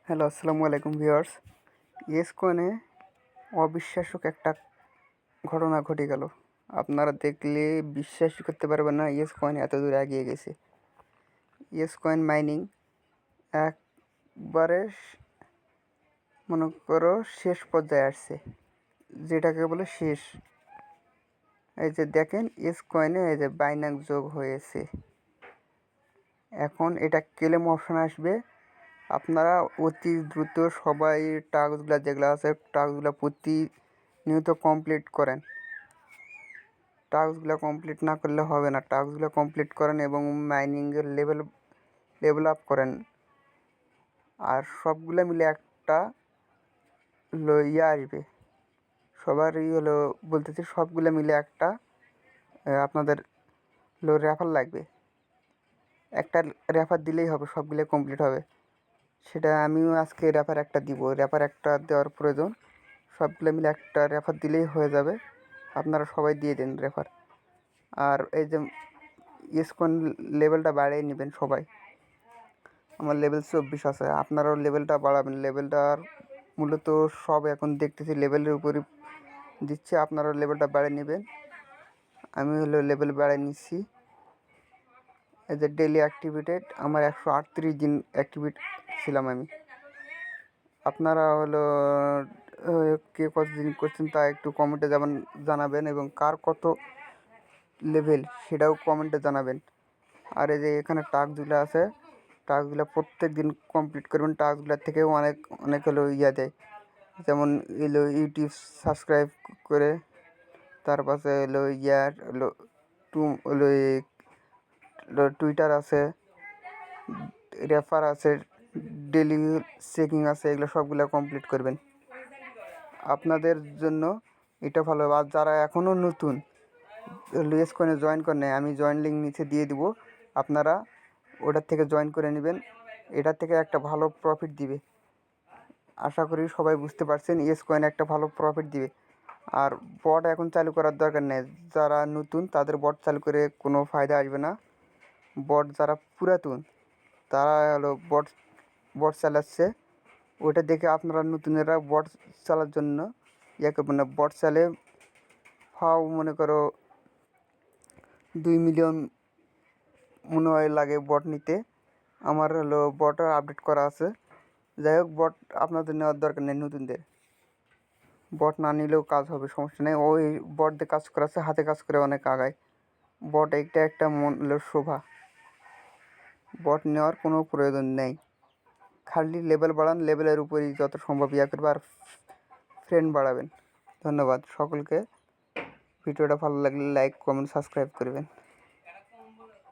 Hello, আসসালামু আলাইকুম viewers. Yes কয়েনে অবিশ্বাস্য একটা ঘটনা ঘটে গেল। আপনারা দেখলে বিশ্বাসই করতে পারবেন না, ইয়েস কয়েন এত দূর এগিয়ে গেছে। ইয়েস কয়েন মাইনিং একবারে মনে করো শেষ পর্যায়ে আসছে, যেটাকে বলে শেষ। এই যে দেখেন, ইয়েস কয়েনে এই যে বাইন্যান্স যোগ হয়েছে। এখন এটা ক্লেম অপশন আসবে। আপনারা অতি দ্রুত সবাই টাস্কগুলো যেগুলো আছে টাস্কগুলো প্রতিনিয়ত কমপ্লিট করেন। টাস্কগুলো কমপ্লিট না করলে হবে না। টাস্কগুলো কমপ্লিট করেন এবং মাইনিংয়ের লেভেল আপ করেন। আর সবগুলো মিলে একটা ইয়ে আসবে। সবারই বলতেছি, সবগুলো মিলে একটা আপনাদের রেফার লাগবে। একটা রেফার দিলেই হবে, সবগুলো কমপ্লিট হবে। সেটা আমিও আজকে রেফার একটা দিব। রেফার একটা দেওয়ার প্রয়োজন, সবগুলো মিলে একটা রেফার দিলেই হয়ে যাবে। আপনারা সবাই দিয়ে দিন রেফার। আর এই যে ইসকন লেভেলটা বাড়িয়ে নেবেন সবাই। আমার লেভেল 24 আছে, আপনারাও লেভেলটা বাড়াবেন। লেভেলটার মূলত সব এখন দেখতেছি লেভেলের উপরই দিচ্ছে, আপনারাও লেভেলটা বাড়িয়ে নেবেন। আমি লেভেল বাড়িয়ে নিচ্ছি। এই যে ডেলি অ্যাক্টিভেটেড আমার 138 দিন অ্যাক্টিভেট ছিলাম আমি। আপনারা কে কতদিন করছেন তা একটু কমেন্টে জানাবেন এবং কার কত লেভেল সেটাও কমেন্টে জানাবেন। আর এই যে এখানে টাস্কগুলো আছে, টাস্কগুলো প্রত্যেক দিন কমপ্লিট করবেন। টাস্কগুলোর থেকেও অনেক অনেক ইয়ে দেয়, যেমন ইউটিউব সাবস্ক্রাইব করে, তার পাশে টুইটার আছে, রেফার আছে, ডেলি চেকিং আছে। এগুলো সবগুলো কমপ্লিট করবেন। আপনাদের জন্য এটা ভালো হবে। আর যারা এখনও নতুন ইয়েস কয়েনে জয়েন করে নেয়, আমি জয়েন লিঙ্ক নিচে দিয়ে দিব, আপনারা ওটার থেকে জয়েন করে নেবেন। এটার থেকে একটা ভালো প্রফিট দিবে। আশা করি সবাই বুঝতে পারছেন, ইয়েস কয়েন একটা ভালো প্রফিট দিবে। আর বট এখন চালু করার দরকার নেই। যারা নতুন তাদের বট চালু করে কোনো ফায়দা আসবে না। বট যারা পুরাতন তারা বট চালাচ্ছে, ওটা দেখে আপনারা নতুনেরা বট চালার জন্য ইয়ে করবেন না। বট চালে মনে করো 2 মিলিয়ন মনে হয় লাগে বট নিতে। আমার বট আপডেট করা আছে। যাই হোক, বট আপনাদের নেওয়ার দরকার নেই নতুনদের। বট না নিলেও কাজ হবে, সমস্যা নেই। ওই বট দিয়ে কাজ করাচ্ছে, হাতে কাজ করে অনেক আগায়। বট এইটা একটা শোভা। বট নেওয়ার কোনো প্রয়োজন নেই। খালি লেভেল বাড়ান, লেভেলের উপরই যত সম্ভব ইয়া করবে। আর ফ্রেন্ড বাড়াবেন। ধন্যবাদ সকলকে। ভিডিওটা ভালো লাগলে লাইক, কমেন্ট, সাবস্ক্রাইব করবেন।